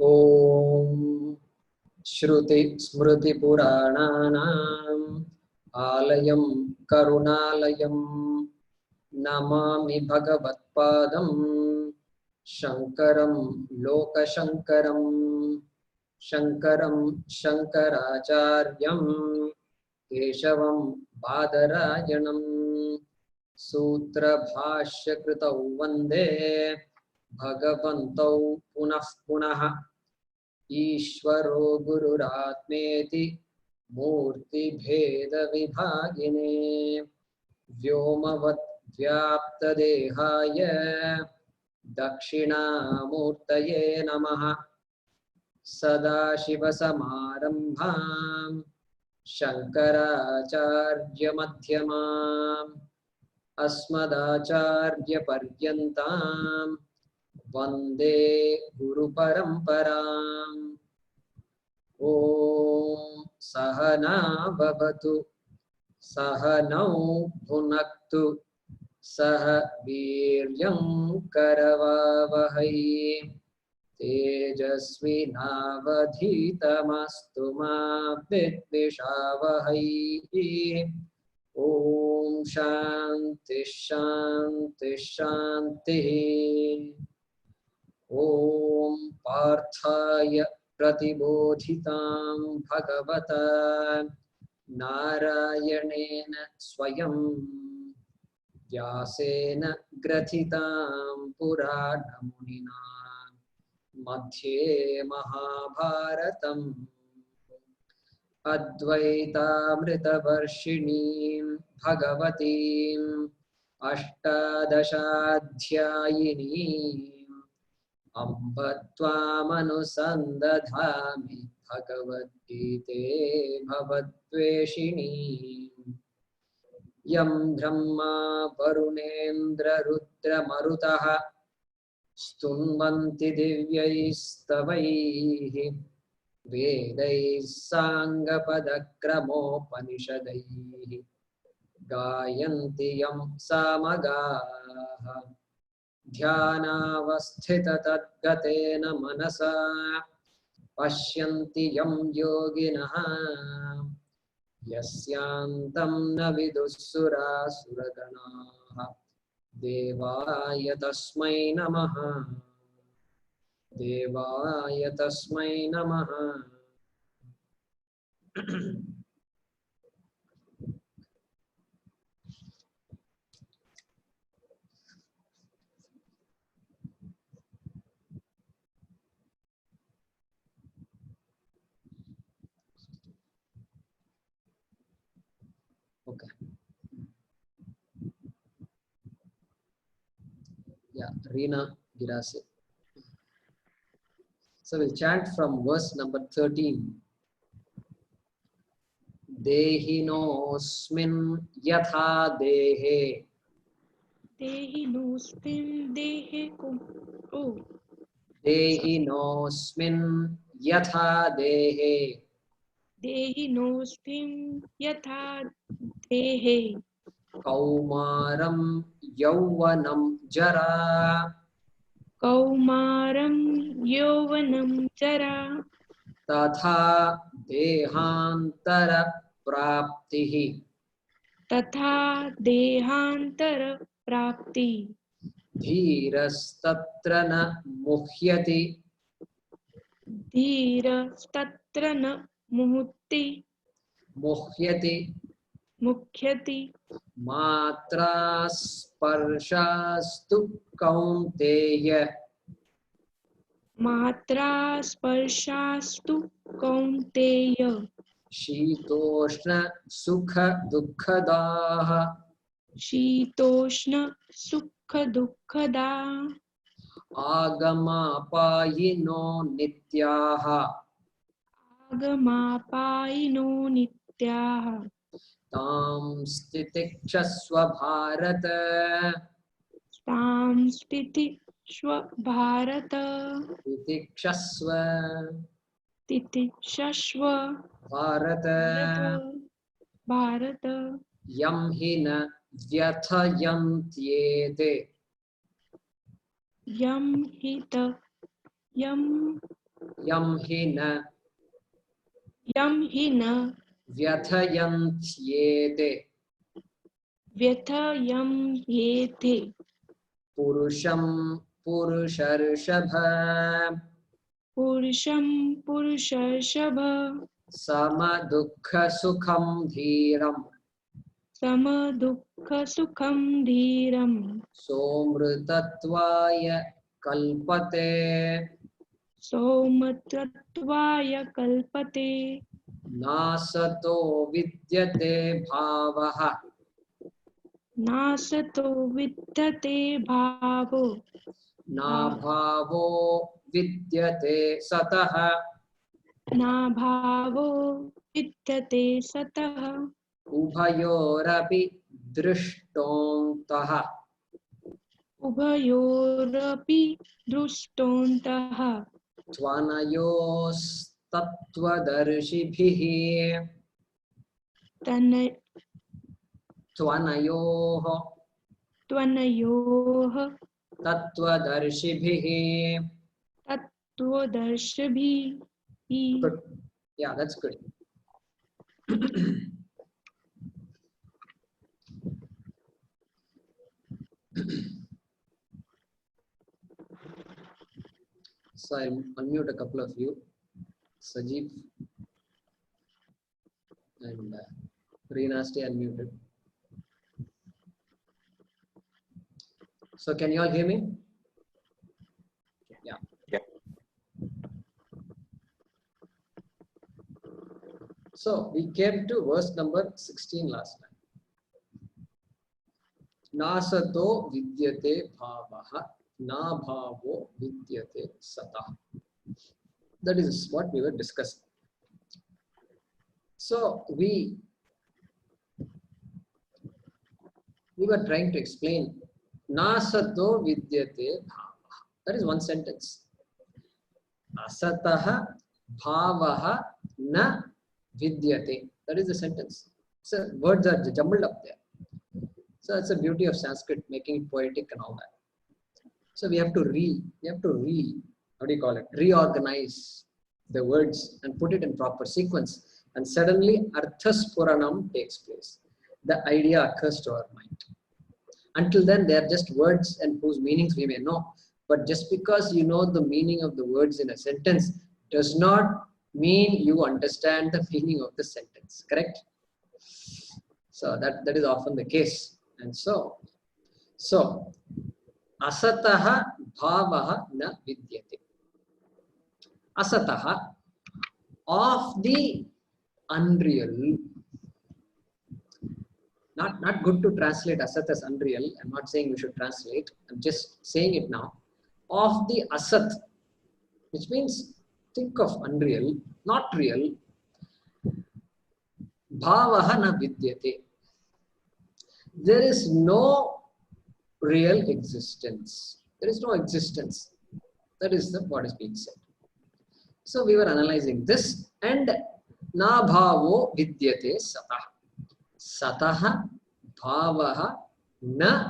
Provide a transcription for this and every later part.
ओम श्रुति स्मृति पुराणानाम् आलयं करुणालयं नमामि भगवत्पादं शंकरं लोकशंकरं शंकरं शंकराचार्यं केशवं बादरायणं सूत्रभाष्यकृतौ वन्दे भगवन्तौ पुनः पुनः ईश्वरो गुरुरात्मेति मूर्तिभेदविभागिने व्योमवत् व्याप्तदेहाय दक्षिणामूर्तये नमः। सदाशिवसमारम्भां शङ्कराचार्यमध्यमाम् अस्मदाचार्यपर्यन्तां वन्दे गुरुपरम्पराम्। ॐ सहना भवतु सहनौ भुनक्तु सह वीर्यं करवावहै तेजस्विनावधीतमस्तु मा विद्विषावहै। ओम शांति शांति शांति। ओम पार्थाय प्रतिबोधितां भगवता नारायणेन स्वयं व्यासेन ग्रथितां पुराणमुनिना मध्ये महाभारतम् अद्वैतामृतवर्षिणीं भगवतीम् अष्टादशाध्यायिनीम् अम्ब त्वामनुसन्दधामि भगवद्गीते भवद्वेषिणीम्। यं ब्रह्मा वरुणेन्द्ररुद्रमरुतः स्तुन्वन्ति दिव्यैस्तवैः वेदैः साङ्गपदक्रमोपनिषदैः गायन्ति यं सामगाः ध्यानावस्थिततद्गतेन मनसा पश्यन्ति यं योगिनः यस्यान्तं न विदुःसुरासुरगणाः देवाय तस्मै नमः देवाय तस्मै नमः। Okay. Yeah, Reena Girase. So we'll chant from verse number 13. Dehinosmin yatha dehe. Dehinosmin dehe kum. Oh. Dehinosmin yatha dehe. Dehinosmin yatha dehe. Kaumaram yauvanam jara. Kaumaram yauvanam jara. तथा देहांतर प्राप्तिहि. तथा देहांतर प्राप्ति. धीरस्तत्र न मुह्यति. धीरस्तत्र न मुह्यति. मुह्यति मुह्यति. मात्रा स्पर्शास्तु कौन्तेय. मात्रा स्पर्शास्तु कौन्तेय. शीतोष्ण सुख दुःखदाः. शीतोष्ण सुख दुःखदा. आगमापायिनो नित्याः. आगमापायिनो नित्याः. तां स्थितिक्षस्व भारत. तां स्थितिक्षस्व भारत. तितिक्षस्व तितिक्षस्व भारत. भारत. यं हि न व्यथयन्त्येते. यं Yam hina yam hi na vyathyantyete व्यथयं येथे purusham purusharshava पुरुषं पुरुषर्षभ sama dukkha sukham dhiram समदुःखसुखं धीरं somrutatvaya kalpate सौमतत्वाय कल्पते nasato vidyate bhavaha नासतो विद्यते भावो नाभावो विद्यते सतः नाभावो विद्यते सतः उभयोरपि दृष्टोऽन्तः उभयोरपि दृष्टोऽन्तः त्वनयोस्तत्त्वदर्शिभिः तन- त्वनयोः त्वनयोः तत्त्वदर्शिभिः तत्त्वदर्शिभिः Good. Yeah, that's good. So I'll unmute a couple of you. Sajeev and Reena, stay unmuted. So can you all hear me? Yeah. Yeah. So we came to verse number 16 last time. Nasato vidyate bhavaha na bhavo vidyate satah. That is what we were discussing. So we were trying to explain Nasato vidyate bhavaha. That is one sentence. Asataha bhavaha na vidyate. That is the sentence. So words are jumbled up there. So that's the beauty of Sanskrit, making it poetic and all that. So we have to reorganize the words and put it in proper sequence. And suddenly Arthaspuranam takes place. The idea occurs to our mind. Until then, they are just words and whose meanings we may know. But just because you know the meaning of the words in a sentence does not mean you understand the meaning of the sentence. Correct? So that is often the case. And so asataha bhavaha na vidyate. Asataha, of the unreal. Not good to translate asat as unreal. I'm not saying we should translate. I'm just saying it now. Of the asat, which means think of unreal, not real. Bhavaha na vidyate. There is no real existence. There is no existence. That is what is being said. So we were analyzing this, and na bhavo vidyate satah. Satah bhavaha na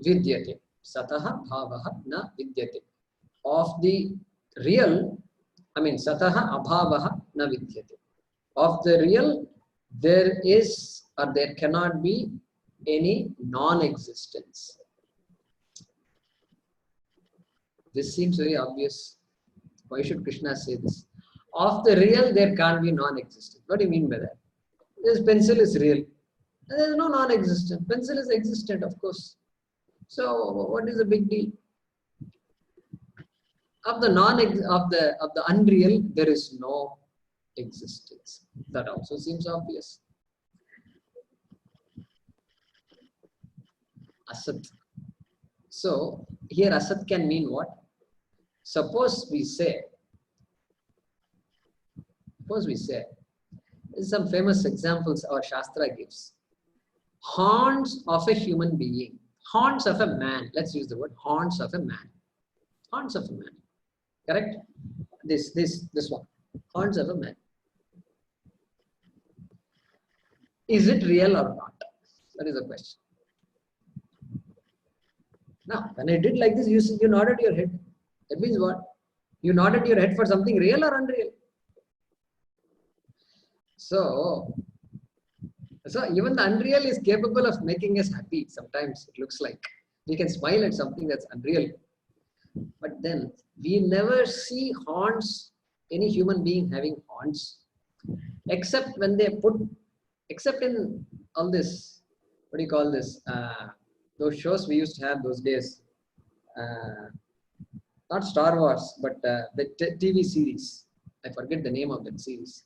vidyate. Satah bhavaha na vidyate. Of the real, satah abhavaha na vidyate. Of the real, there is or there cannot be any non-existence. This seems very obvious. Why should Krishna say this? Of the real, there can't be non-existence. What do you mean by that? This pencil is real. There is no non-existent. Pencil is existent, of course. So what is the big deal? Of the unreal, there is no existence. That also seems obvious. Asat. So here asat can mean what? Suppose we say, some famous examples our Shastra gives. Horns of a human being, horns of a man. Let's use the word horns of a man. Horns of a man. Correct? This one. Horns of a man. Is it real or not? That is the question. Now, when I did like this, you nodded your head. That means what? You nodded your head for something real or unreal. So even the unreal is capable of making us happy. Sometimes it looks like we can smile at something that's unreal. But then we never see horns, any human being having horns, except when they put, except in all this, what do you call this? Those shows we used to have those days. Not Star Wars, but the TV series. I forget the name of that series.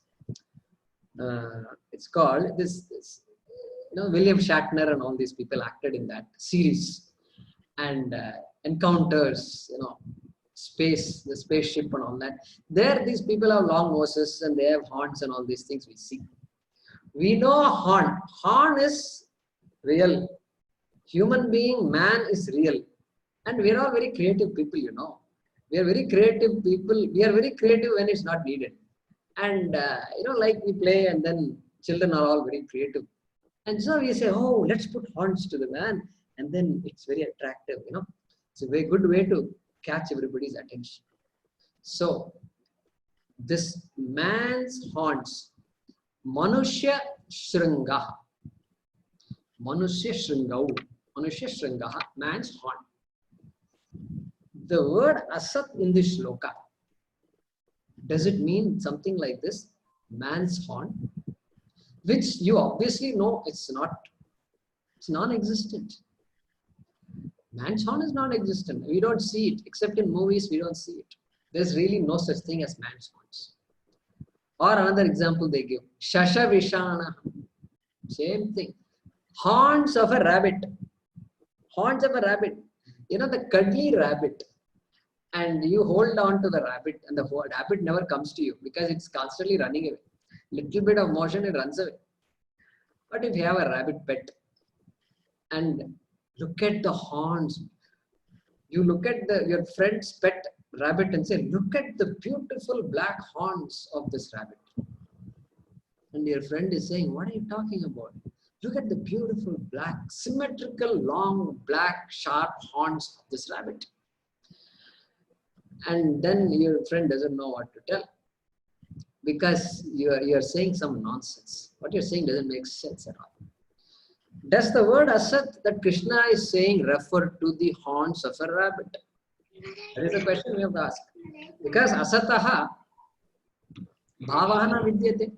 It's called this, William Shatner and all these people acted in that series, and encounters, the spaceship and all that. There, these people have long noses and they have horns and all these things we see. We know a horn. Horn is real. Human being, man is real. And we are all very creative people, We are very creative people. We are very creative when it's not needed. And, like we play and then children are all very creative. And so we say, oh, let's put horns to the man. And then it's very attractive, It's a very good way to catch everybody's attention. So, this man's horns, Manushya Shringaha. Manushya Shringaha, man's horn. The word asat in this shloka, does it mean something like this? Man's horn? Which you obviously know it's not. It's non-existent. Man's horn is non-existent. We don't see it. Except in movies, we don't see it. There's really no such thing as man's horns. Or another example they give. Shasha Vishana. Same thing. Horns of a rabbit. Horns of a rabbit. The cuddly rabbit. And you hold on to the rabbit and the rabbit never comes to you because it's constantly running away. Little bit of motion, it runs away. But if you have a rabbit pet and look at the horns, you look at your friend's pet rabbit and say, look at the beautiful black horns of this rabbit. And your friend is saying, what are you talking about? Look at the beautiful black, symmetrical, long, black, sharp horns of this rabbit. And then your friend doesn't know what to tell because you're saying some nonsense. What you're saying doesn't make sense at all. Does the word asat that Krishna is saying refer to the horns of a rabbit? That is a question we have to ask. Because asataha bhavahana vidyate.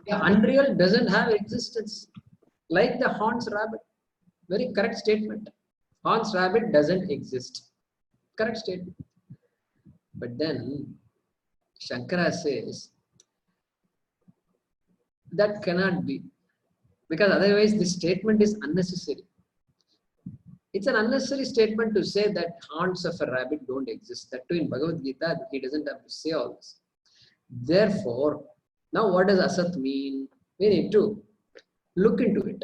The unreal doesn't have existence. Like the horns rabbit. Very correct statement. Horns rabbit doesn't exist. Correct statement. But then Shankara says that cannot be, because otherwise this statement is unnecessary. It's an unnecessary statement to say that horns of a rabbit don't exist. That too in Bhagavad Gita, he doesn't have to say all this. Therefore, now what does asat mean? We need to look into it.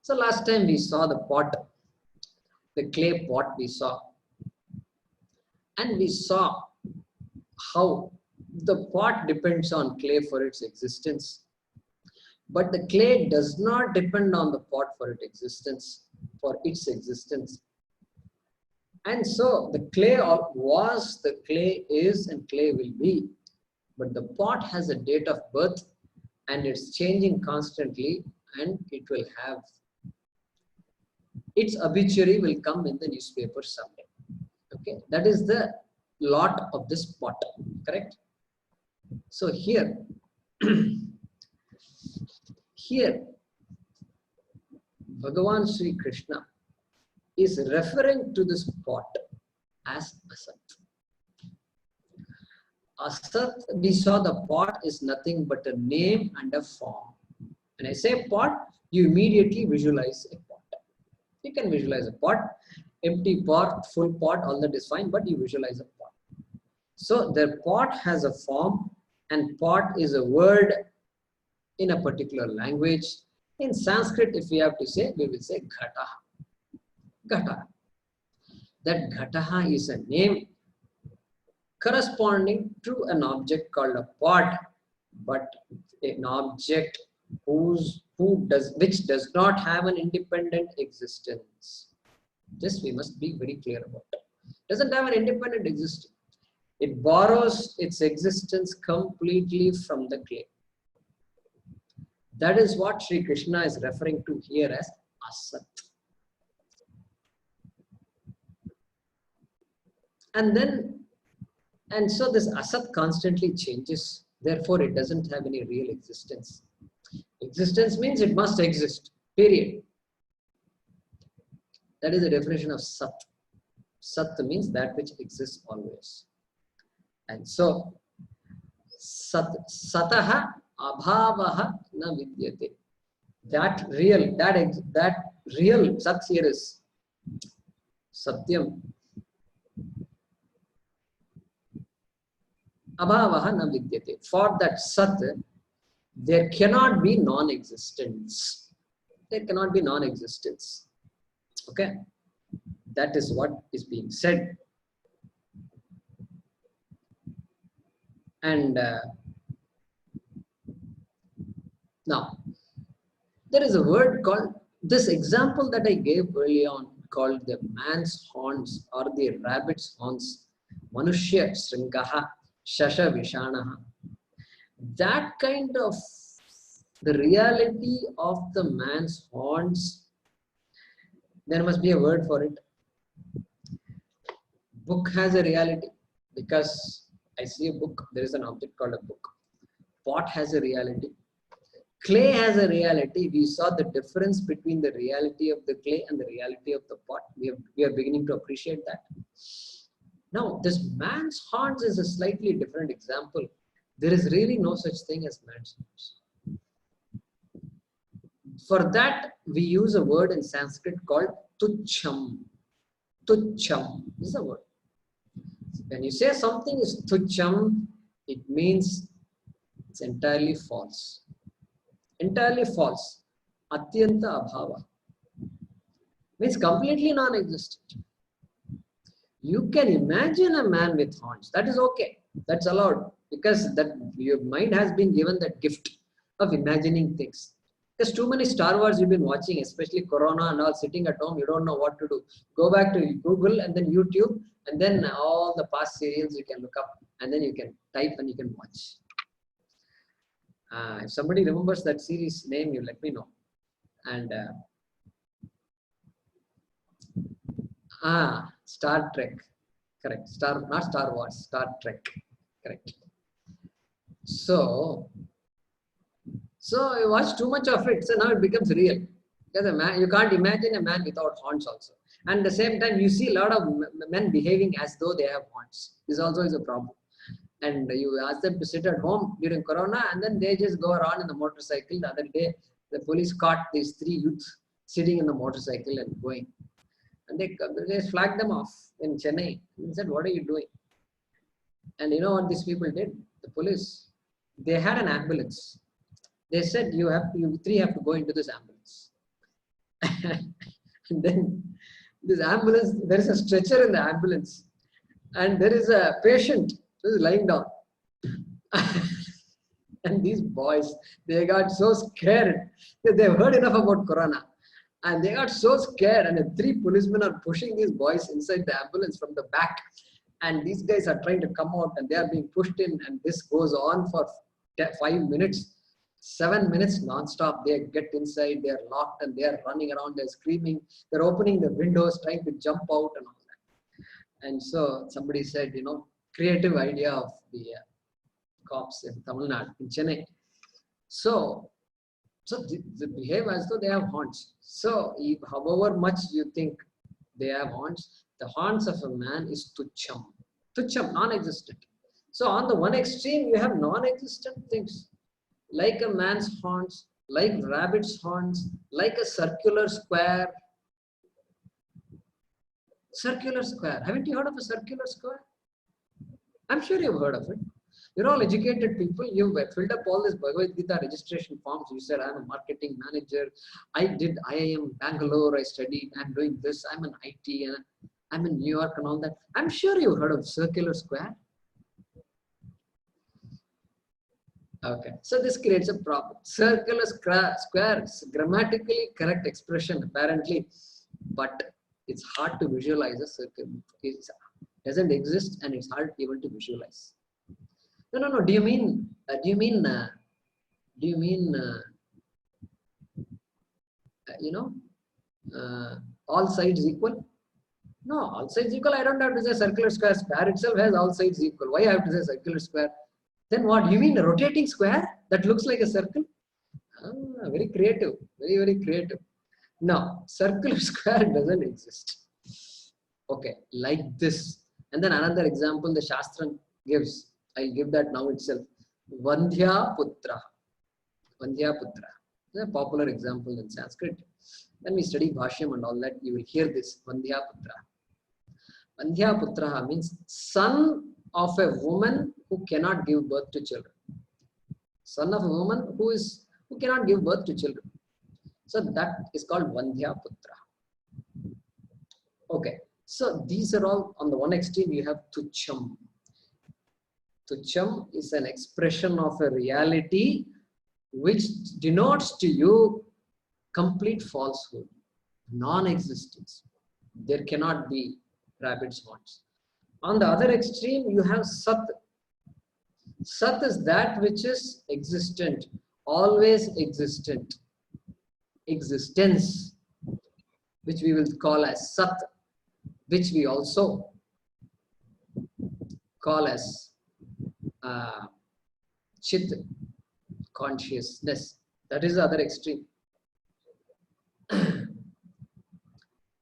So last time we saw the pot, the clay pot we saw. And we saw how the pot depends on clay for its existence. But the clay does not depend on the pot for its existence. And so the clay was, the clay is, and clay will be. But the pot has a date of birth and it's changing constantly, and it will have, its obituary will come in the newspaper someday. Okay, that is the lot of this pot, correct? So here, Bhagavan Sri Krishna is referring to this pot as asat. Asat, we saw the pot is nothing but a name and a form. When I say pot, you immediately visualize a pot. You can visualize a pot. Empty pot, full pot, all that is fine, but you visualize a pot. So the pot has a form, and pot is a word in a particular language. In Sanskrit, if we have to say, we will say ghataha. Ghataha. That ghataha is a name corresponding to an object called a pot, but an object which does not have an independent existence. This we must be very clear about. Doesn't have an independent existence. It borrows its existence completely from the clay. That is what Sri Krishna is referring to here as asat. And so this asat constantly changes. Therefore, it doesn't have any real existence. Existence means it must exist, period. That is the definition of sat. Sat means that which exists always. And so, sataha abhavaha na vidyate. That real sat here is satyam. Abhavaha na vidyate. For that sat, there cannot be non-existence. There cannot be non-existence. Okay? That is what is being said. And now, there is a word called, this example that I gave earlier on, called the man's horns or the rabbit's horns, Manushya Sringaha, Shasha Vishanaha. That kind of the reality of the man's horns, there must be a word for it. Book has a reality because I see a book, there is an object called a book. Pot has a reality. Clay has a reality. We saw the difference between the reality of the clay and the reality of the pot. We are beginning to appreciate that. Now, this man's horns is a slightly different example. There is really no such thing as man's horns. For that, we use a word in Sanskrit called tucham. Tucham is a word. When you say something is tucham, it means it's entirely false. Entirely false. Atyanta abhava means completely non-existent. You can imagine a man with horns. That is okay. That's allowed because that your mind has been given that gift of imagining things. There's too many Star Wars you've been watching, especially Corona and all, sitting at home, you don't know what to do. Go back to Google and then YouTube and then all the past serials you can look up and then you can type and you can watch. If somebody remembers that series name, you let me know. And Star Trek, correct. Not Star Wars, Star Trek, correct. So I watched too much of it, so now it becomes real. Because a man, you can't imagine a man without horns also. And at the same time, you see a lot of men behaving as though they have horns. This also is a problem. And you ask them to sit at home during Corona, and then they just go around in the motorcycle. The other day, the police caught these 3 youths sitting in the motorcycle and going. And they flagged them off in Chennai. And said, "What are you doing?" And you know what these people did? The police, they had an ambulance. They said, you 3 have to go into this ambulance. And then this ambulance, there is a stretcher in the ambulance. And there is a patient who is lying down. And these boys, they got so scared. They've heard enough about Corona. And they got so scared. And the 3 policemen are pushing these boys inside the ambulance from the back. And these guys are trying to come out and they are being pushed in. And this goes on for 5 minutes. 7 minutes non-stop. They get inside, they are locked and they are running around, they're screaming, they're opening the windows, trying to jump out and all that. And so somebody said, creative idea of the cops in Tamil Nadu, in Chennai. So they behave as though they have horns. So however much you think they have horns, the horns of a man is tucham. Tucham, non-existent. So on the one extreme, you have non-existent things. Like a man's horns, like rabbit's horns, like a circular square. Circular square. Haven't you heard of a circular square? I'm sure you've heard of it. You're all educated people. You've filled up all this Bhagavad Gita registration forms. You said, I'm a marketing manager. I did IIM Bangalore. I studied. I'm doing this. I'm an IT. And I'm in New York and all that. I'm sure you've heard of circular square. Okay, so this creates a problem. Circular square is grammatically correct expression apparently, but it's hard to visualize a circle. doesn't exist and it's hard even to visualize. No. Do you mean? Do you mean? You know, all sides equal? No, all sides equal. I don't have to say circular square. Square itself has all sides equal. Why I have to say circular square? Then what? You mean a rotating square that looks like a circle? Ah, very creative. Very creative. No, circular square doesn't exist. Okay, like this. And then another example the Shastra gives. I'll give that now itself. Vandhya Putra. Vandhya Putra. A popular example in Sanskrit. When we study Bhashyam and all that, you will hear this. Vandhya Putra. Vandhya Putra means son of a woman who cannot give birth to children. Son of a woman who cannot give birth to children. So that is called Vandhya Putra. Okay. So these are all, on the one extreme you have Tucham. Tucham is an expression of a reality which denotes to you complete falsehood, non-existence. There cannot be rabbit's horns. On the other extreme, you have Sat. Sat is that which is existent, always existent. Existence, which we will call as Sat, which we also call as Chit, consciousness. That is the other extreme.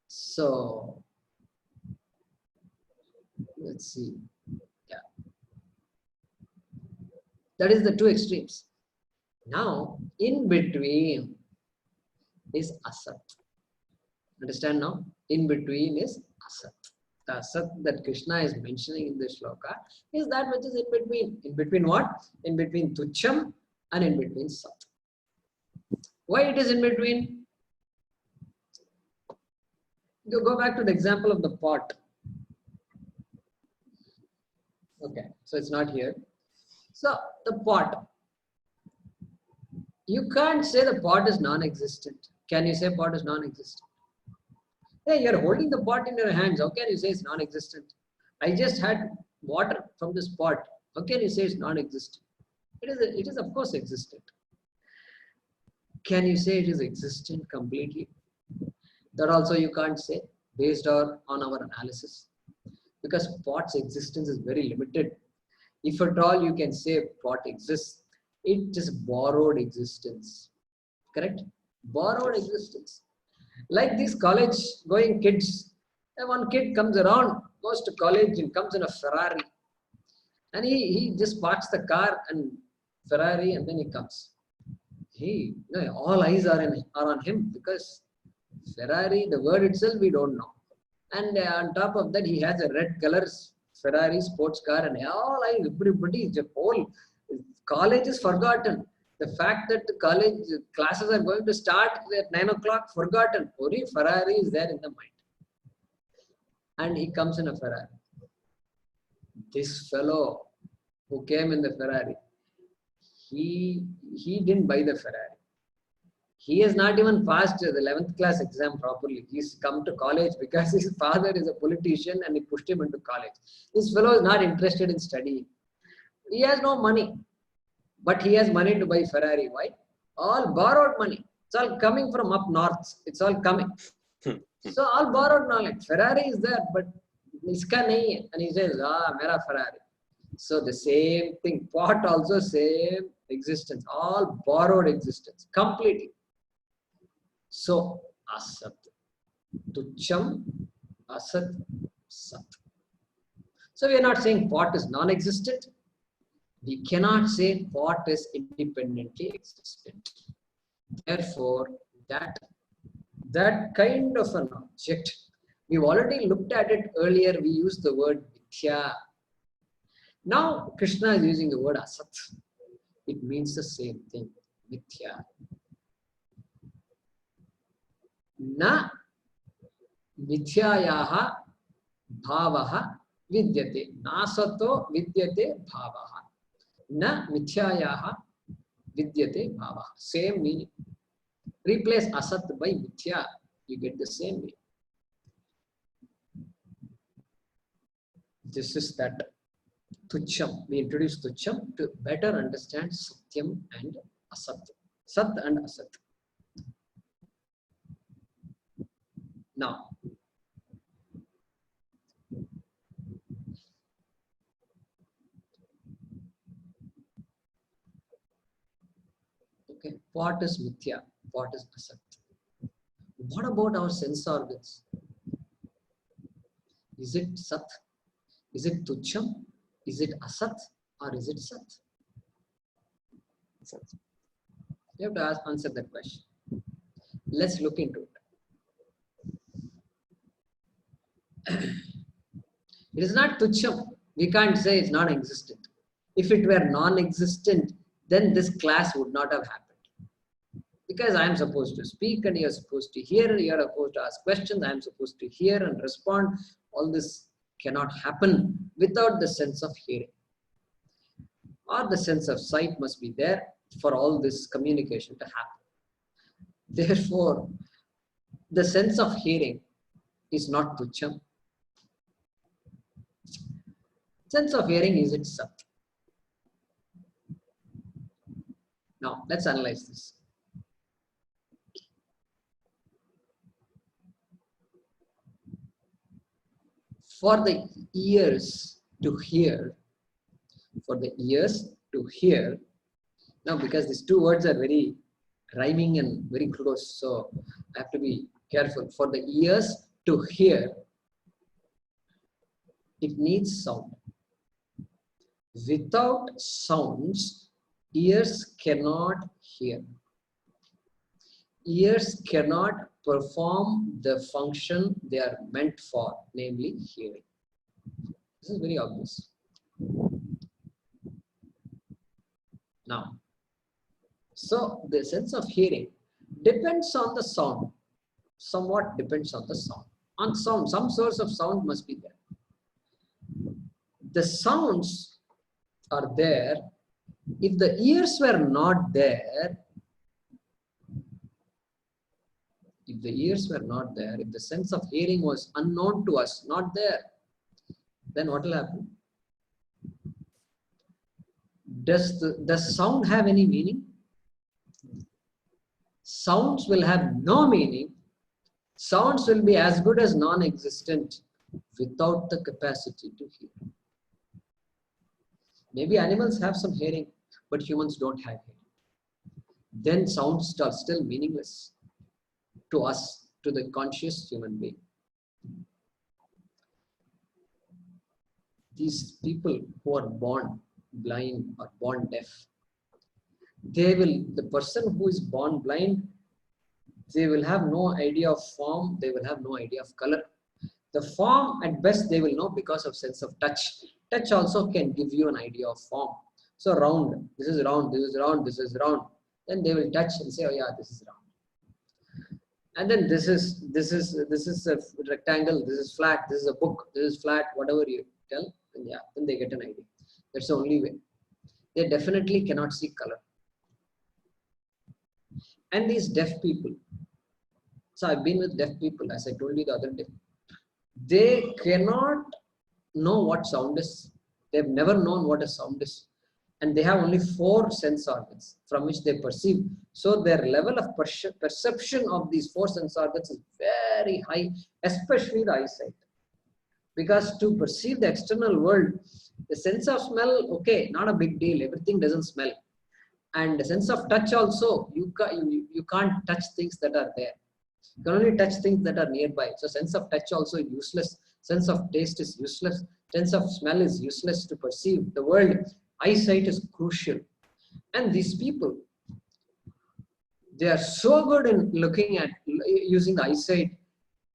So, let's see. Yeah. That is the two extremes. Now, in between is Asat. Understand now? In between is Asat. The Asat that Krishna is mentioning in this shloka is that which is in between. In between what? In between Tucham and in between Sat. Why it is in between? You go back to the example of the pot. Okay, so it's not here. So the pot. You can't say the pot is non-existent. Can you say pot is non-existent? Hey, you're holding the pot in your hands. How can you say it's non-existent? I just had water from this pot. How can you say it's non-existent? It is of course existent. Can you say it is existent completely? That also you can't say based on our analysis. Because pot's existence is very limited. If at all you can say pot exists, it is borrowed existence. Correct? Borrowed existence. Like these college going kids. One kid comes around, goes to college and comes in a Ferrari. And he just parks the car and Ferrari and then he comes. All eyes are on him because Ferrari, the word itself we don't know. And on top of that, he has a red color Ferrari sports car, and all eyes, everybody, the whole college is forgotten. The fact that the college classes are going to start at 9 o'clock, forgotten. Only Ferrari is there in the mind. And he comes in a Ferrari. This fellow who came in the Ferrari, he didn't buy the Ferrari. He has not even passed the 11th class exam properly. He's come to college because his father is a politician and he pushed him into college. This fellow is not interested in studying. He has no money. But he has money to buy Ferrari. Why? All borrowed money. It's all coming from up north. It's all coming. So all borrowed knowledge. Ferrari is there, but iska nahi hai. And he says, mera Ferrari. So the same thing. Pot also same existence. All borrowed existence. Completely. So, Asat. Tucham, Asat, Sat. So we are not saying pot is non-existent. We cannot say pot is independently existent. Therefore, that kind of an object, we've already looked at it earlier. We used the word mithya. Now, Krishna is using the word Asat. It means the same thing. Mithya. Na mithyayaha bhavaha vidyate. Nasato vidyate bhavaha. Na mithyayaha vidyate bhavaha. Same meaning. Replace asat by mithya. You get the same meaning. This is that Tucham. We introduced Tucham to better understand Satyam and Asat. Sat and Asat. Now, okay, what is Mithya? What is Asat? What about our sense organs? Is it Sat? Is it Tucham? Is it Asat? Or is it Sat? Sat. You have to answer that question. Let's look into it. It is not Tucham. We can't say it's non-existent. If it were non-existent, then this class would not have happened. Because I am supposed to speak and you are supposed to hear, you are supposed to ask questions, I am supposed to hear and respond. All this cannot happen without the sense of hearing. Or the sense of sight must be there for all this communication to happen. Therefore, the sense of hearing is not Tucham. Sense of hearing is its Sat. Now, let's analyze this. For the ears to hear, now because these two words are very rhyming and very close, so I have to be careful. For the ears to hear, it needs sound. Without sounds, ears cannot hear. Ears cannot perform the function they are meant for, namely hearing. This is very obvious. Now, so the sense of hearing depends on the sound. Somewhat depends on the sound. On sound, some source of sound must be there. The sounds are there. If the ears were not there, if the sense of hearing was unknown to us, not there, then what will happen? Does sound have any meaning? Sounds will have no meaning. Sounds will be as good as non-existent without the capacity to hear. Maybe animals have some hearing, but humans don't have hearing. Then sounds are still meaningless to us, to the conscious human being. These people who are born blind or born deaf, the person who is born blind, they will have no idea of form, they will have no idea of color. The form at best they will know because of sense of touch. Touch also can give you an idea of form. So round, this is round, this is round, this is round. Then they will touch and say, oh yeah, this is round. And then this is a rectangle, this is flat, this is a book, this is flat, whatever you tell, and yeah, then they get an idea. That's the only way. They definitely cannot see color. And these deaf people, so I've been with deaf people, as I told you the other day, they cannot know what sound is. They've never known what a sound is. And they have only 4 sense organs from which they perceive. So their level of perception of these 4 sense organs is very high, especially the eyesight. Because to perceive the external world, the sense of smell, okay, not a big deal. Everything doesn't smell. And the sense of touch also, you can't touch things that are there. You can only touch things that are nearby. So sense of touch also is useless. Sense of taste is useless. Sense of smell is useless to perceive the world. Eyesight is crucial. And these people, they are so good in looking at, using the eyesight.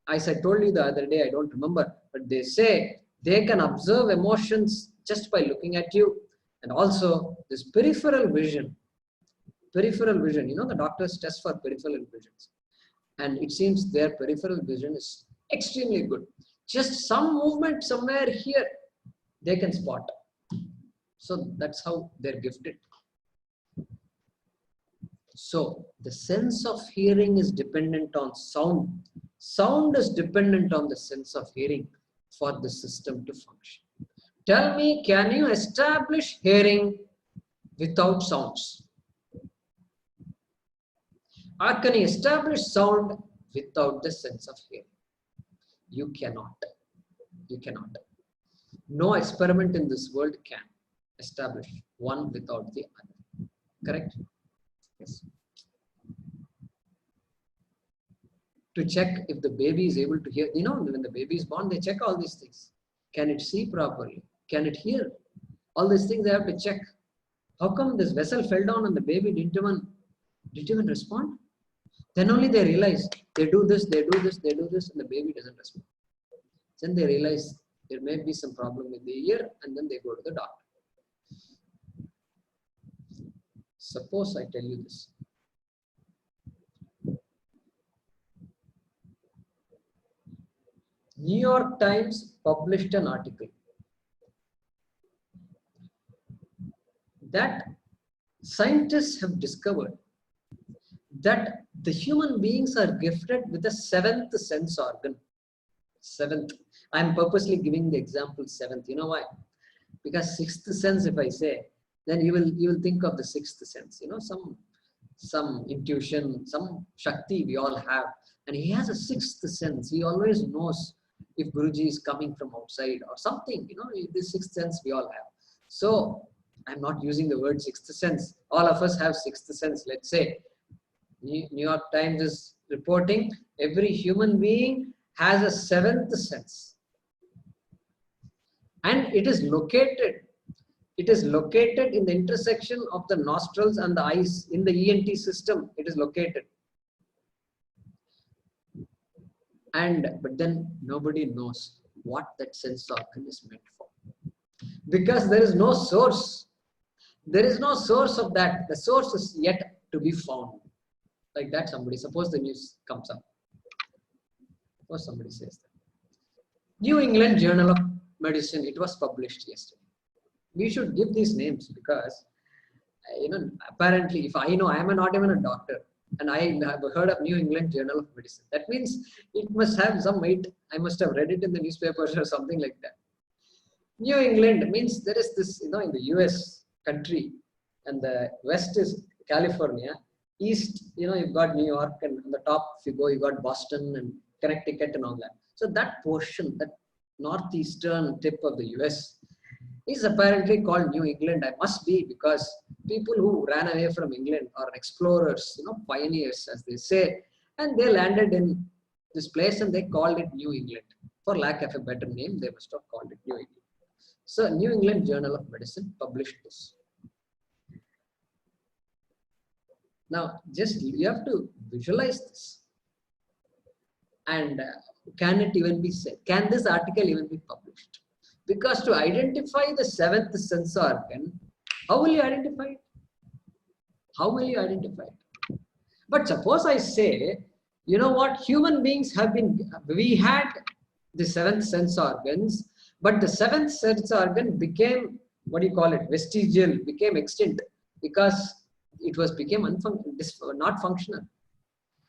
As I told you the other day, I don't remember, but they say they can observe emotions just by looking at you. And also this peripheral vision, the doctors test for peripheral visions. And it seems their peripheral vision is extremely good. Just some movement somewhere here, they can spot. So that's how they're gifted. So the sense of hearing is dependent on sound. Sound is dependent on the sense of hearing. for the system to function. Tell me, can you establish hearing without sounds? Or can you establish sound without the sense of hearing? You cannot. You cannot. No experiment in this world can establish one without the other. Correct? Yes. To check if the baby is able to hear, when the baby is born, they check all these things. Can it see properly? Can it hear? All these things they have to check. How come this vessel fell down and the baby didn't even respond? Then only they realize they do this, and the baby doesn't respond. Then they realize there may be some problem with the ear, and then they go to the doctor. Suppose I tell you this. New York Times published an article that scientists have discovered that the human beings are gifted with a seventh sense organ. Seventh. I'm purposely giving the example seventh. You know why? Because sixth sense, if I say, then you will think of the sixth sense. Some intuition, some Shakti we all have. And he has a sixth sense. He always knows if Guruji is coming from outside or something. This sixth sense we all have. So I'm not using the word sixth sense. All of us have sixth sense. Let's say New York Times is reporting every human being has a seventh sense. And it is located in the intersection of the nostrils and the eyes in the ENT system. It is located. But then nobody knows what that sense organ is meant for. Because there is no source. There is no source of that. The source is yet to be found. Like that, suppose the news comes up. Suppose somebody says that. New England Journal of Medicine, it was published yesterday. We should give these names because, apparently, if I know, I am not even a doctor, and I have heard of New England Journal of Medicine. That means it must have some weight. I must have read it in the newspapers or something like that. New England means there is this, in the US country, and the west is California. East, you've got New York, and on the top, if you go, you got Boston and Connecticut and all that. So that portion, that northeastern tip of the US, is apparently called New England. I must be, because people who ran away from England are explorers, pioneers, as they say, and they landed in this place and they called it New England. For lack of a better name, they must have called it New England. So New England Journal of Medicine published this. Now, you have to visualize this. And can it even be said? Can this article even be published? Because to identify the seventh sense organ, how will you identify it? How will you identify it? But suppose I say, human beings we had the seventh sense organs, but the seventh sense organ became, vestigial, became extinct because it became not functional.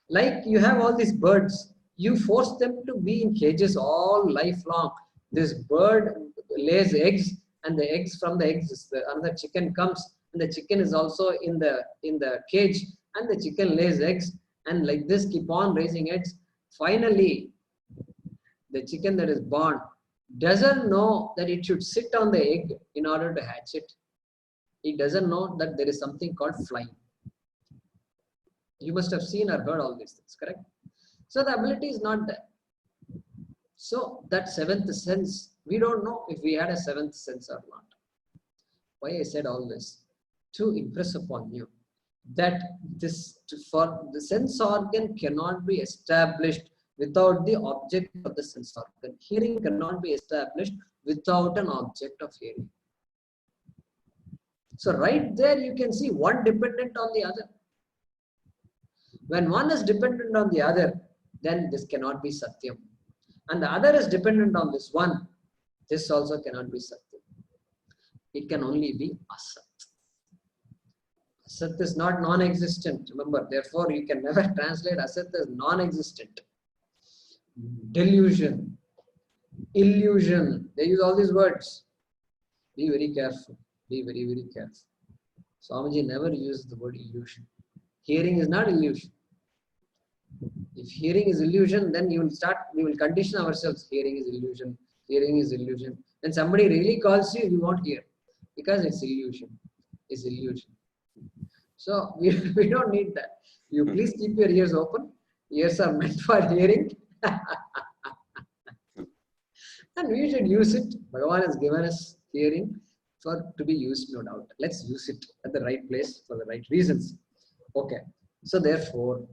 Like you have all these birds, you force them to be in cages all lifelong. This bird lays eggs, and the eggs from the eggs, another chicken comes, and the chicken is also in the cage, and the chicken lays eggs, and like this keep on raising eggs. Finally, the chicken that is born doesn't know that it should sit on the egg in order to hatch it. It doesn't know that there is something called flying. You must have seen or heard all these things, correct? So the ability is not there. So that seventh sense, we don't know if we had a seventh sense or not. Why I said all this? To impress upon you that for the sense organ cannot be established without the object of the sense organ. Hearing cannot be established without an object of hearing. So right there you can see one dependent on the other. When one is dependent on the other, then this cannot be Satyam. And the other is dependent on this one, this also cannot be Satyam. It can only be Asat. Asat is not non-existent. Remember, therefore you can never translate Asat as non-existent. Delusion. illusion. They use all these words. Be very careful. Be very, very careful. Swamiji never used the word illusion. Hearing is not illusion. If hearing is illusion, then we will condition ourselves. Hearing is illusion. Hearing is illusion. When somebody really calls you, you won't hear because it's illusion. It's illusion. So we don't need that. You please keep your ears open. Ears are meant for hearing. And we should use it. Bhagavan has given us hearing to be used, no doubt. Let's use it at the right place for the right reasons. Okay. So therefore,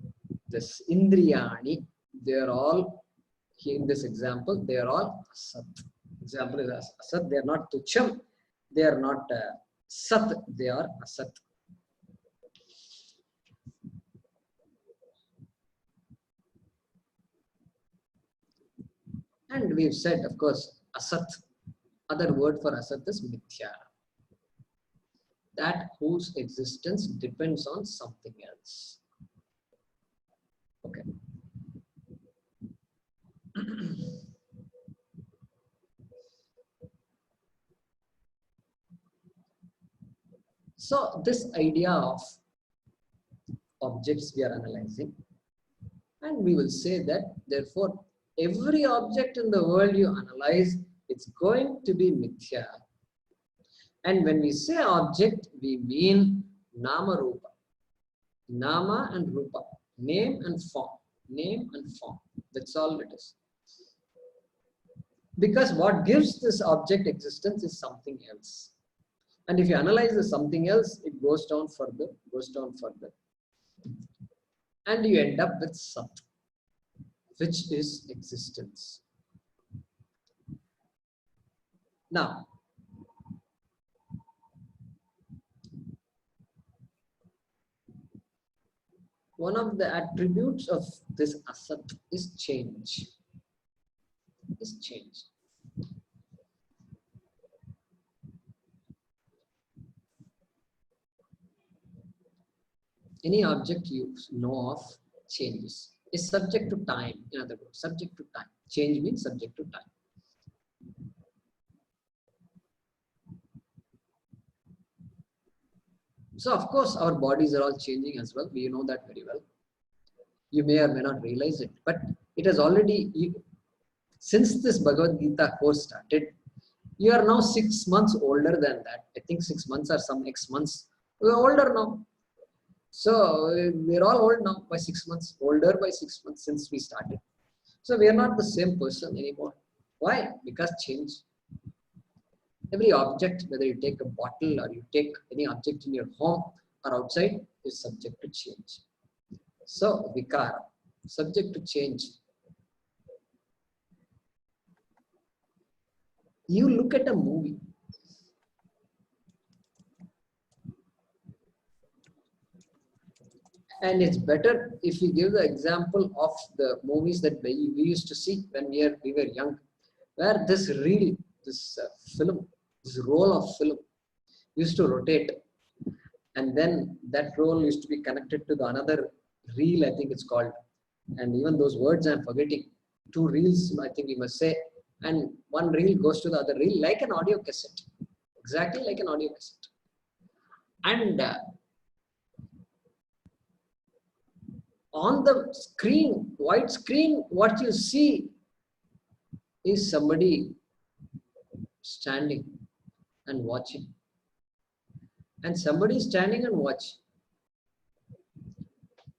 this Indriyani, they are all, here in this example, they are all Asat. Example is Asat. They are not Tucham. They are not Sat. They are Asat. And we've said, of course, Asat. Other word for Asat is Mithya. That whose existence depends on something else. Okay. So this idea of objects we are analyzing, and we will say that therefore every object in the world you analyze, it's going to be mithya. And when we say object, we mean nama rupa. Nama and rupa. Name and form. Name and form. That's all it is. Because what gives this object existence is something else. And if you analyze the something else, it goes down further, and you end up with Sat, which is existence. Now, one of the attributes of this Asat is change. Any object you know of changes. Is subject to time, in other words, subject to time. Change means subject to time. So of course our bodies are all changing as well. We know that very well. You may or may not realize it, but it has already, since this Bhagavad Gita course started, you are now 6 months older than that. I think 6 months or some X months. We are older now. So we're all old now by 6 months, older by 6 months since we started. So we are not the same person anymore. Why? Because change. Every object, whether you take a bottle or you take any object in your home or outside, is subject to change. So vikara, subject to change. You look at a movie. And it's better if you give the example of the movies that we used to see when we were young, where this reel, this film, this roll of film used to rotate. And then that roll used to be connected to the another reel, I think it's called. And even those words I'm forgetting. 2 reels, I think we must say. And one reel goes to the other reel like an audio cassette. Exactly like an audio cassette. And on the screen, white screen, what you see is somebody standing and watching. And somebody is standing and watching.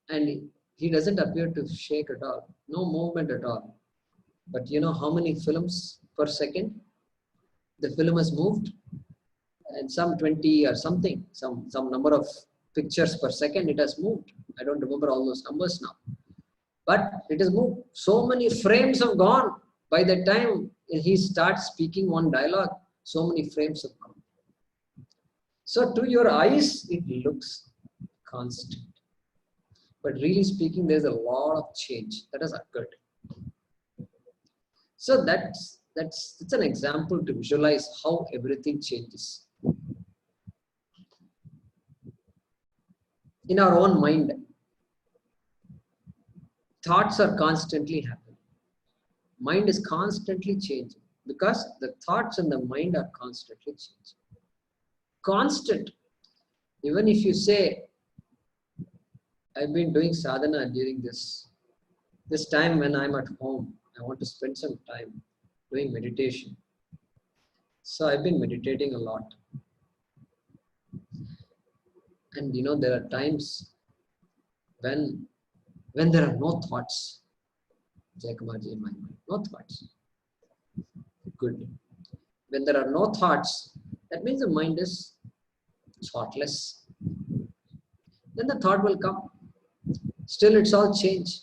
And he doesn't appear to shake at all. No movement at all. But you know how many films per second the film has moved? And some 20 or something, some number of pictures per second it has moved. I don't remember all those numbers now. But it has moved. So many frames have gone. By the time he starts speaking one dialogue, so many frames have gone. So to your eyes, it looks constant. But really speaking, there's a lot of change that has occurred. So that's an example to visualize how everything changes. In our own mind, thoughts are constantly happening. Mind is constantly changing. Because the thoughts and the mind are constantly changing. Constant. Even if you say, I've been doing sadhana during this time when I'm at home, I want to spend some time doing meditation. So I've been meditating a lot. And there are times when there are no thoughts, Jaykumarji, in my mind, no thoughts. Good. When there are no thoughts, that means the mind is thoughtless. Then the thought will come. Still, it's all change.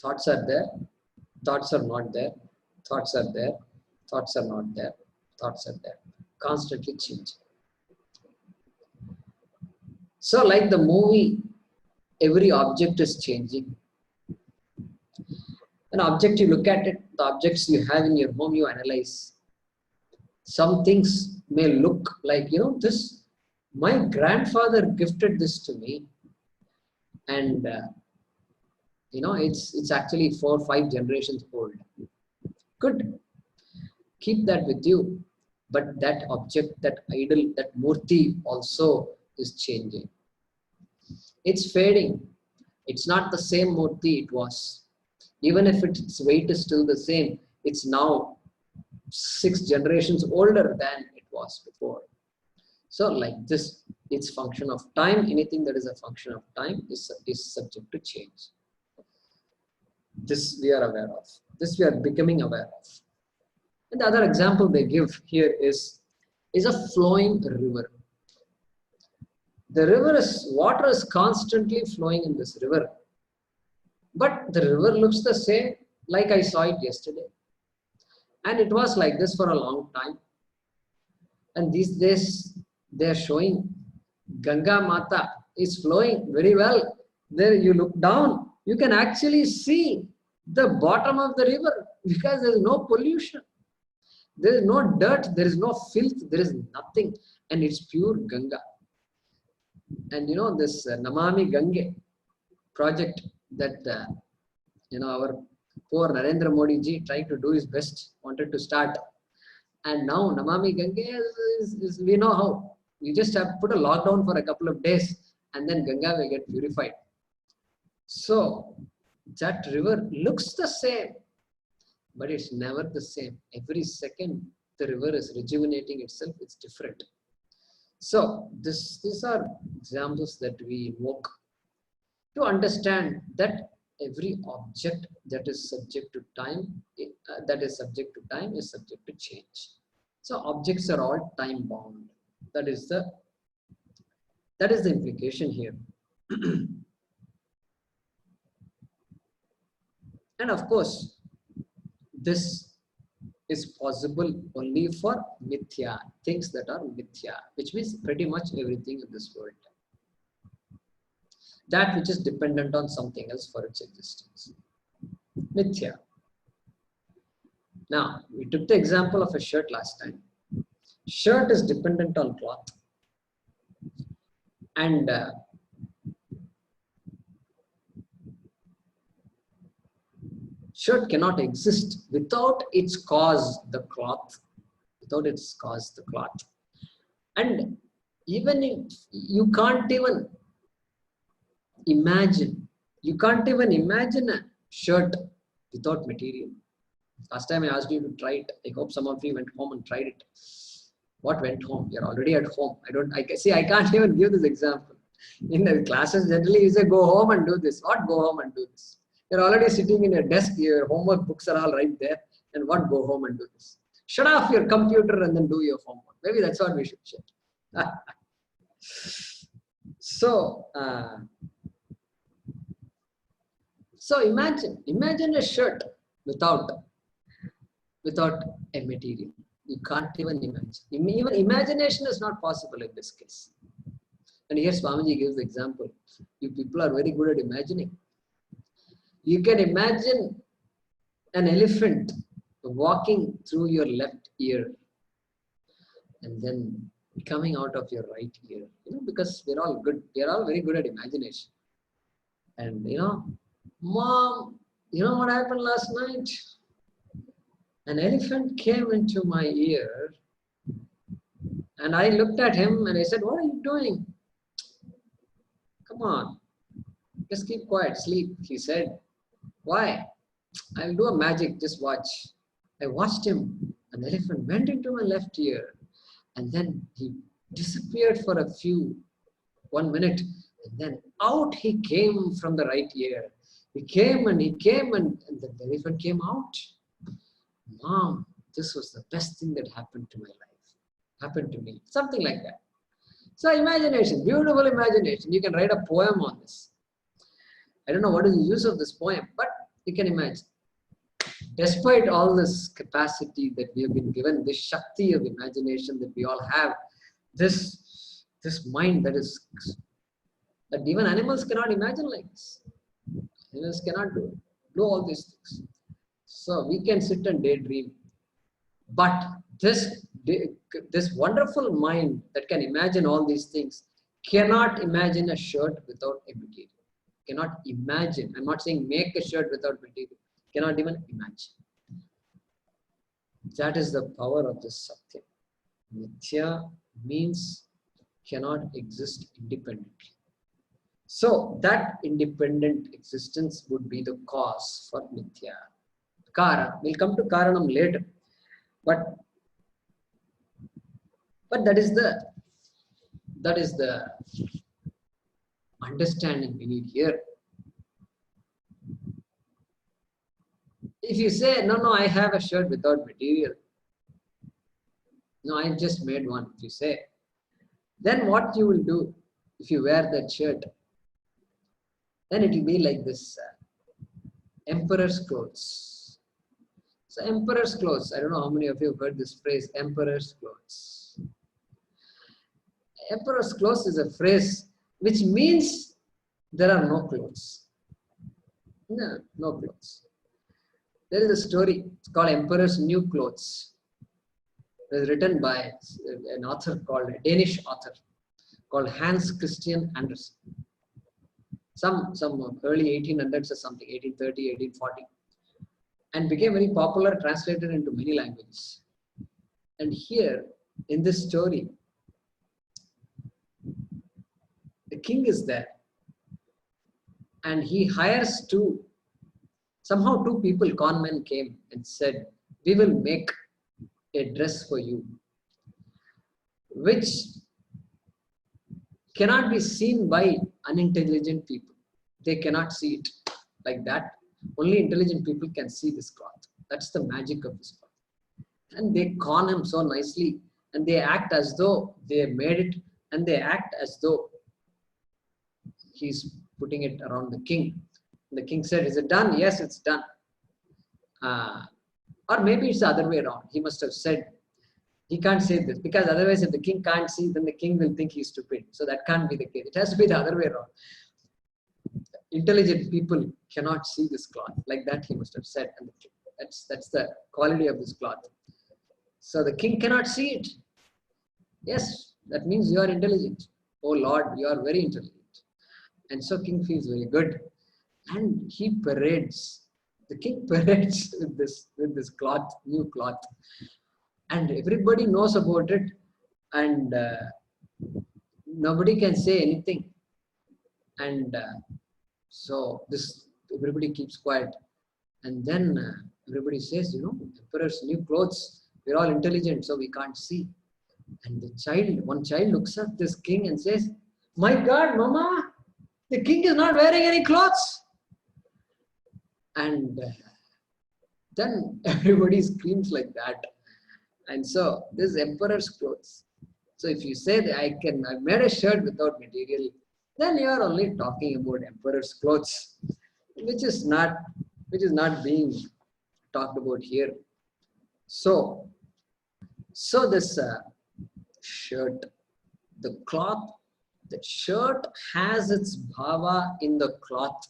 Thoughts are there, thoughts are not there, thoughts are there, thoughts are not there, thoughts are there. Constantly change. So, like the movie, every object is changing. An object, you look at it, the objects you have in your home, you analyze. Some things may look like, this, my grandfather gifted this to me. And, it's actually 4 or 5 generations old. Good. Keep that with you. But that object, that idol, that murti also is changing. It's fading. It's not the same murti it was. Even if its weight is still the same, it's now 6 generations older than it was before. So like this, it's function of time. Anything that is a function of time is subject to change. This we are aware of. This we are becoming aware of. And the other example they give here is a flowing river. The water is constantly flowing in this river. But the river looks the same like I saw it yesterday. And it was like this for a long time. And these days they are showing Ganga Mata is flowing very well. There you look down, you can actually see the bottom of the river because there is no pollution. There is no dirt, there is no filth, there is nothing. And it's pure Ganga. And this Namami Gange project that our poor Narendra Modi ji tried to do his best, wanted to start. And now Namami Gange is we know how. We just have put a lockdown for a couple of days and then Ganga will get purified. So that river looks the same, but it's never the same. Every second the river is rejuvenating itself, it's different. So these are examples that we invoke to understand that every object that is subject to time, is subject to change. So objects are all time bound. That is the implication here. And of course, this is possible only for mithya, things that are mithya, which means pretty much everything in this world. That which is dependent on something else for its existence. Mithya. Now, we took the example of a shirt last time. Shirt is dependent on cloth. And shirt cannot exist without its cause, the cloth. Without its cause, the cloth. And even if you can't even imagine a shirt without material. Last time I asked you to try it. I hope some of you went home and tried it. What went home? You're already at home. I can't even give this example. In the classes, generally you say go home and do this. What go home and do this? You're already sitting in your desk, your homework books are all right there. And what go home and do this? Shut off your computer and then do your homework. Maybe that's what we should check. So imagine a shirt without a material. You can't even imagine. Even imagination is not possible in this case. And here Swamiji gives the example. You people are very good at imagining. You can imagine an elephant walking through your left ear and then coming out of your right ear. Because we're all good. We're all very good at imagination. And Mom, what happened last night? An elephant came into my ear and I looked at him and I said, what are you doing? Come on, just keep quiet, sleep. He said, why? I'll do a magic, just watch. I watched him. An elephant went into my left ear and then he disappeared for 1 minute, and then out he came from the right ear. He came and the elephant came out. Mom, this was the best thing that happened to my life. Happened to me. Something like that. So imagination, beautiful imagination. You can write a poem on this. I don't know what is the use of this poem, but you can imagine. Despite all this capacity that we have been given, this Shakti of imagination that we all have, this mind that even animals cannot imagine like this. Animals cannot do all these things. So we can sit and daydream. But this wonderful mind that can imagine all these things cannot imagine a shirt without a material. Cannot imagine. I'm not saying make a shirt without material. Cannot even imagine. That is the power of this Satya. Mithya means cannot exist independently. So that independent existence would be the cause for Mithya. Karana. We'll come to Karanam later. But that is the understanding we need here. If you say, no, I have a shirt without material. No, I just made one. If you say, then what you will do if you wear that shirt? Then it will be like this emperor's clothes. So emperor's clothes. I don't know how many of you have heard this phrase, emperor's clothes. Emperor's clothes is a phrase which means there are no clothes. No clothes. There is a story. It's called Emperor's New Clothes. It was written by an author called, a Danish author called Hans Christian Andersen. Some early 1800s or something, 1830, 1840. And became very popular, translated into many languages. And here, in this story, the king is there. And he hires somehow two people, con men came and said, we will make a dress for you, which cannot be seen by unintelligent people. They cannot see it like that. Only intelligent people can see this cloth. That's the magic of this cloth. And they con him so nicely, and they act as though they made it, and they act as though he's putting it around the king. The king said, is it done? Yes, it's done. Or maybe it's the other way around. He must have said, he can't say this, because otherwise if the king can't see, then the king will think he's stupid. So that can't be the case. It has to be the other way around. Intelligent people cannot see this cloth. Like that he must have said. And that's the quality of this cloth. So the king cannot see it. Yes, that means you are intelligent. Oh Lord, you are very intelligent. And so king feels very good. And he parades. The king parades with this cloth, new cloth. And everybody knows about it. And nobody can say anything. And so everybody keeps quiet. And then everybody says, emperor's new clothes. We're all intelligent, so we can't see. And one child looks at this king and says, my God, Mama, the king is not wearing any clothes. And then everybody screams like that. And so this emperor's clothes. So if you say that I made a shirt without material, then you are only talking about emperor's clothes, which is not being talked about here. So this shirt, the cloth, the shirt has its bhava in the cloth.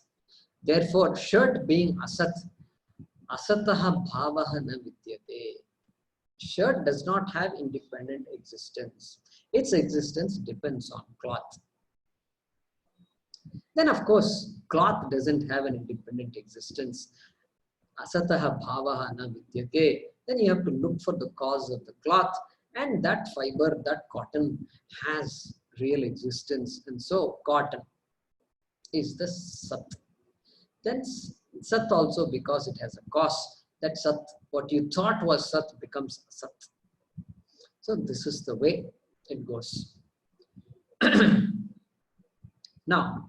Therefore, shirt being asat, asataha bhavaha na vidyate. Shirt does not have independent existence. Its existence depends on cloth. Then of course, cloth doesn't have an independent existence. Asataha bhavaha na vidyate. then you have to look for the cause of the cloth, and that fiber, that cotton has real existence, and so cotton is the Sat. Then Sat also, because it has a cause, that Sat, what you thought was Sat becomes Sat. So this is the way it goes. Now,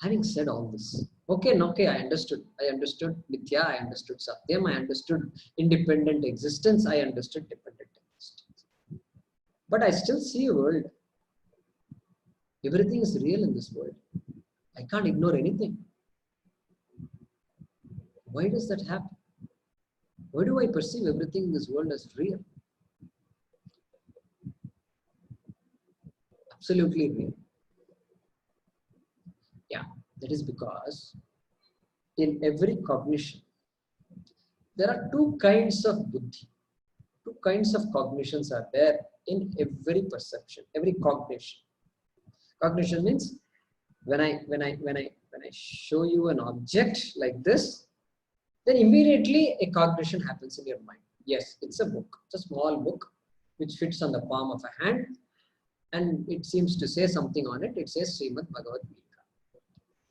having said all this, okay, I understood Mithya, I understood Satyam, I understood independent existence, I understood dependent existence. But I still see a world. Everything is real in this world. I can't ignore anything. Why does that happen? Why do I perceive everything in this world as real? Absolutely real. Yeah, that is because in every cognition, there are two kinds of buddhi. Two kinds of cognitions are there in every perception, every cognition. Cognition means when I show you an object like this, then immediately a cognition happens in your mind. Yes, it's a book. It's a small book which fits on the palm of a hand, and it seems to say something on it. It says Srimad Bhagavad Gita.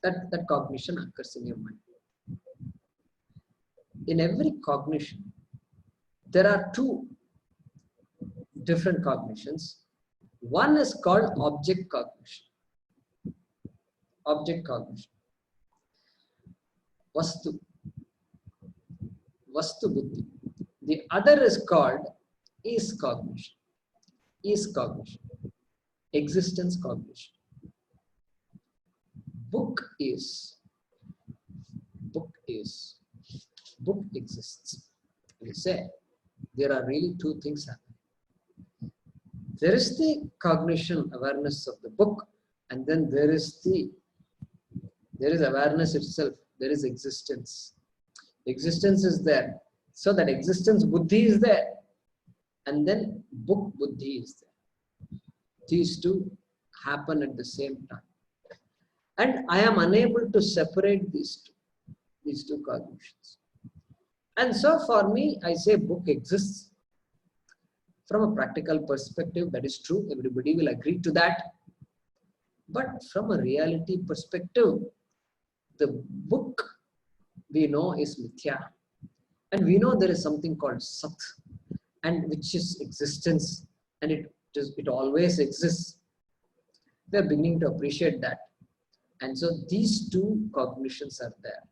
That cognition occurs in your mind. In every cognition, there are two different cognitions. One is called object cognition. Object cognition. Vastu buddhi. The other is called is cognition. Is cognition. Existence cognition. Book exists. We say there are really two things happening. There is the cognition, awareness of the book, and then there is awareness itself. There is existence. Existence is there. So that existence buddhi is there. And then book buddhi is there. These two happen at the same time. And I am unable to separate these two cognitions. And so for me, I say book exists. From a practical perspective, that is true. Everybody will agree to that. But from a reality perspective, the book we know is Mithya. And we know there is something called Sat, and which is existence, and it always exists. We are beginning to appreciate that. And so these two cognitions are there.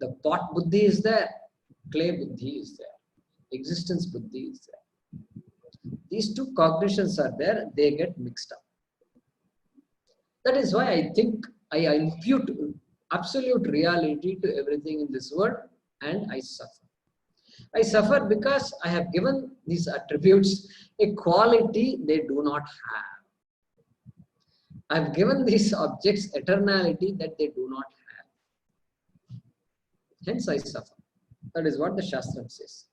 The pot buddhi is there, clay buddhi is there, existence buddhi is there. These two cognitions are there, they get mixed up. That is why I think I impute absolute reality to everything in this world, and I suffer. I suffer because I have given these attributes a quality they do not have. I have given these objects eternality that they do not have. Hence I suffer. That is what the Shastra says.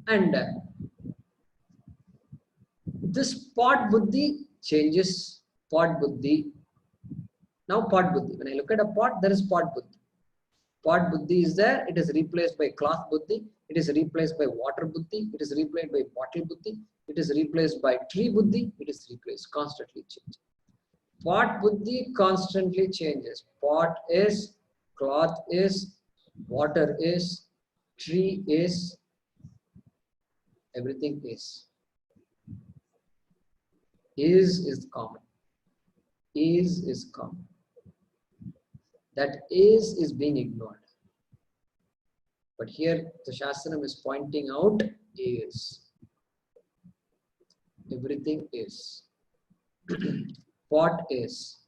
And this pot buddhi changes pot buddhi. Now pot buddhi. When I look at a pot, there is pot buddhi. Pot buddhi is there. It is replaced by cloth buddhi. It is replaced by water buddhi. It is replaced by bottle buddhi. It is replaced by tree buddhi. It is replaced, constantly changing. Pot buddhi constantly changes. Pot is, cloth is, water is, tree is, everything is. Is common. Is common. That is being ignored. But here the Shastram is pointing out is. Everything is. Pot is.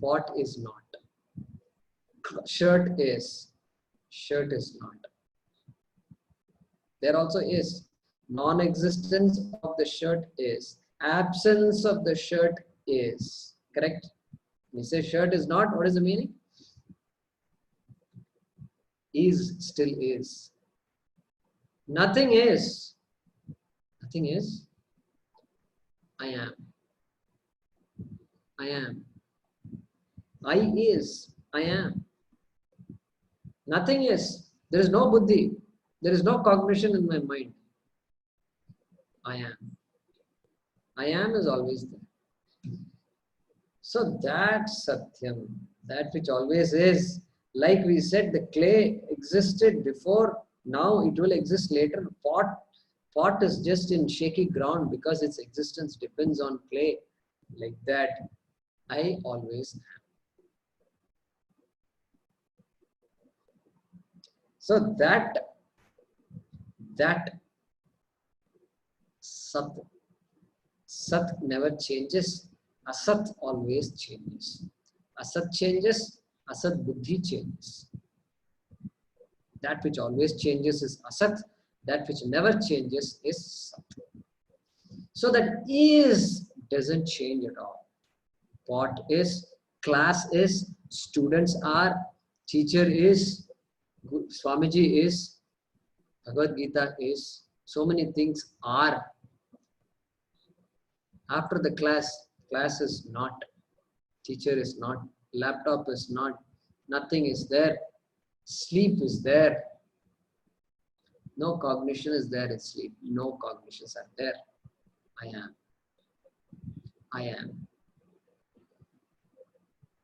Pot is not. Shirt is. Shirt is not. There also is. Non-existence of the shirt is. Absence of the shirt is. Correct? When you say shirt is not, what is the meaning? Is still is. Nothing is. Nothing is. I am. I am. I is. I am. Nothing is. There is no buddhi. There is no cognition in my mind. I am. I am is always there. So that Satyam, that which always is, like we said, the clay existed before, now it will exist later. Pot is just in shaky ground because its existence depends on clay. Like that, I always am. So that Sat never changes. Asat always changes. Asat changes. Asat buddhi changes. That which always changes is Asat. That which never changes is Sat. So that is doesn't change at all. Pot is, class is, students are, teacher is, Swamiji is, Bhagavad Gita is, so many things are. After the class is not, teacher is not, laptop is not, nothing is there, sleep is there. No cognition is there in sleep. No cognitions are there. I am. I am.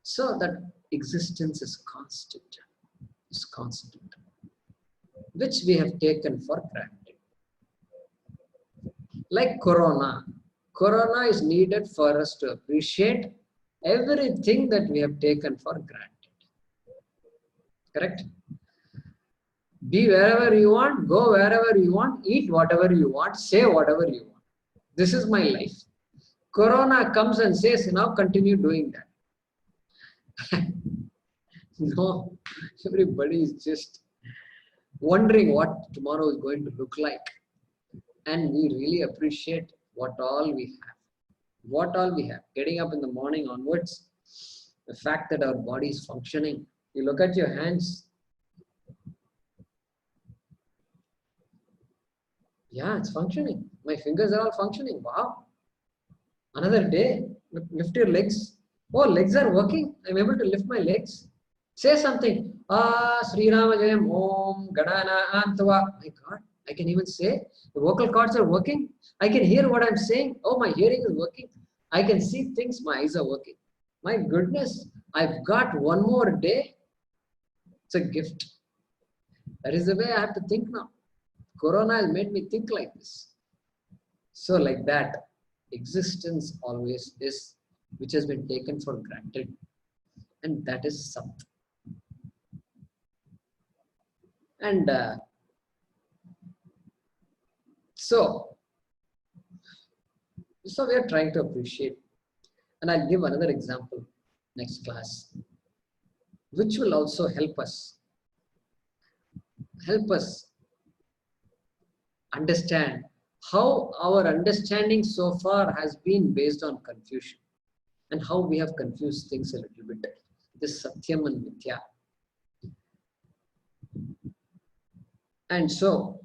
So that existence is constant. Is constant. Which we have taken for granted. Like Corona. Corona is needed for us to appreciate everything that we have taken for granted. Correct? Be wherever you want, go wherever you want, eat whatever you want, say whatever you want. This is my life. Corona comes and says, now continue doing that. No, everybody is just wondering what tomorrow is going to look like. And we really appreciate what all we have. What all we have. Getting up in the morning onwards, the fact that our body is functioning. You look at your hands. Yeah, it's functioning. My fingers are all functioning. Wow. Another day. Lift your legs. Oh, legs are working. I'm able to lift my legs. Say something. Sri Rama Jayam Om Gadana Antava. My God, I can even say. The vocal cords are working. I can hear what I'm saying. Oh, my hearing is working. I can see things. My eyes are working. My goodness, I've got one more day. It's a gift. That is the way I have to think now. Corona has made me think like this. So like that, existence always is, which has been taken for granted. And that is Sat. And so we are trying to appreciate. And I'll give another example next class, which will also help us understand how our understanding so far has been based on confusion and how we have confused things a little bit. This Satyam and Mithya. And so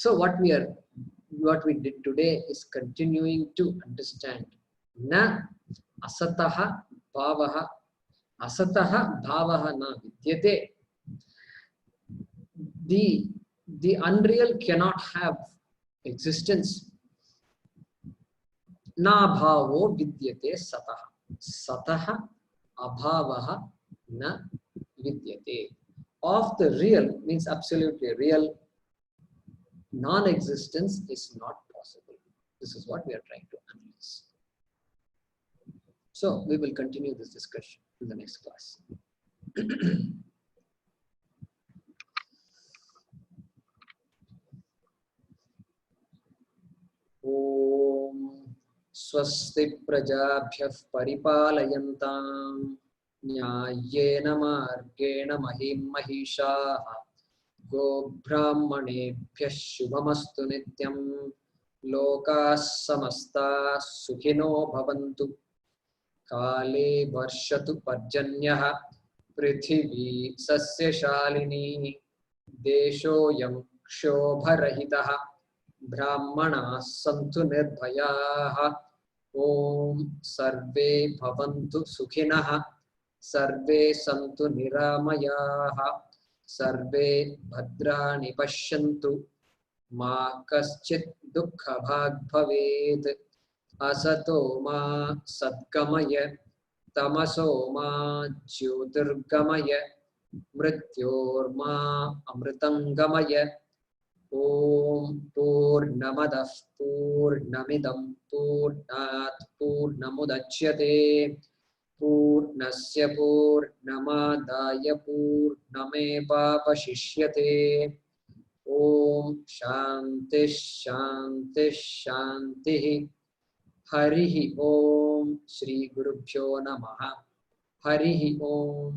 what we did today is continuing to understand. Na asataha bhavaha na vidyate. The unreal cannot have existence. Na bhavo vidyate sataha. Sataha abhavaha na vidyate. Of the real means absolutely real. Non-existence is not possible. This is what we are trying to analyze. So we will continue this discussion in the next class. Om Swasti Prajabhyah Paripalayantam Nyayena Margena Mahim Mahishaha Go Brahmanebhyah Shubhamastu Nityam Lokas Samasta Sukhino Bhavantu Kale Varshatu Parjanyaha Prithivi Sasya Shalini Desho Yam Kshobharahitaha Brahmana Santu Nirbhayaha Om Sarve Bhavantu Sukhinaha सर्वे सन्तु निरामयाः सर्वे भद्राणि पश्यन्तु मा कश्चित् दुःखभाग् भवेत् असतो मा सद्गमय तमसो मा ज्योतिर्गमय मृत्योर्मा अमृतंगमय ओम पूर्णमदः पूर्णमिदं पूर्णात् पूर्णमुदच्यते पूर्णस्य पूर्णमादाय पूर्णमेवावशिष्यते ओम शांति शांति शांति हरि ओम श्री गुरुभ्यो नमः हरि ओम।